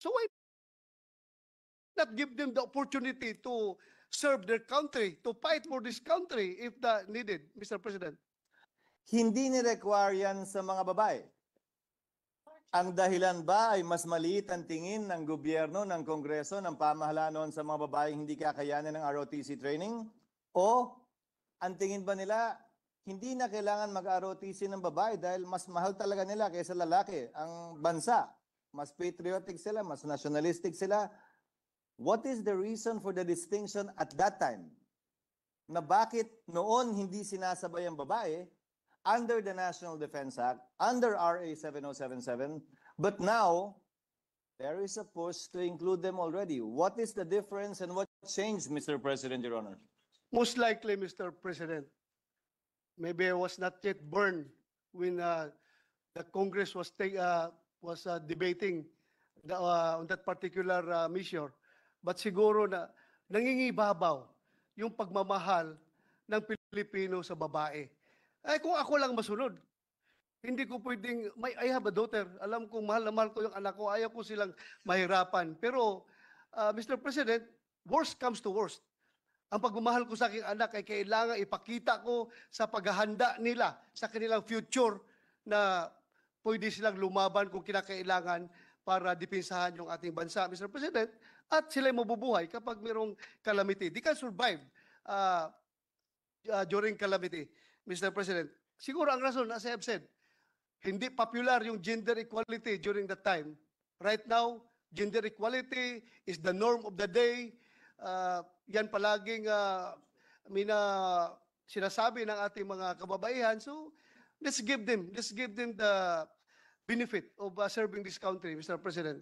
So why not give them the opportunity to serve their country, to fight for this country if needed, Mr. President? Hindi ni-require yan sa mga babae. Ang dahilan ba ay mas maliit ang tingin ng gobyerno, ng kongreso, ng pamahalaan noon sa mga babaeng hindi kakayanin ng ROTC training? O ang tingin ba nila, hindi na kailangan mag-ROTC ng babae dahil mas mahal talaga nila kaysa lalaki ang bansa? Mas patriotic sila, mas nationalistic sila. What is the reason for the distinction at that time? Na bakit noon hindi sinasabay ang babae under the National Defense Act, under RA 7077, but now there is a push to include them already. What is the difference and what changed, Mr. President, Your Honor? Most likely, Mr. President, maybe I was not yet born when the Congress was debating on that particular measure. But siguro na nangingibabaw yung pagmamahal ng Pilipino sa babae. Ay kung ako lang masunod, hindi ko pwedeng, I have a daughter, alam kong mahal na mahal ko yung anak ko, ayaw ko silang mahirapan. Pero, Mr. President, worst comes to worst. Ang pagmamahal ko sa aking anak ay kailangan ipakita ko sa paghahanda nila sa kanilang future na pwede silang lumaban kung kinakailangan para depensahan yung ating bansa, Mr. President, at sila'y mabubuhay kapag mayroong calamity. They can survive during calamity, Mr. President. Siguro ang rason, as I have said, hindi popular yung gender equality during that time. Right now, gender equality is the norm of the day. Yan palaging sinasabi ng ating mga kababaihan. So, let's give them the benefit of serving this country, Mr. President.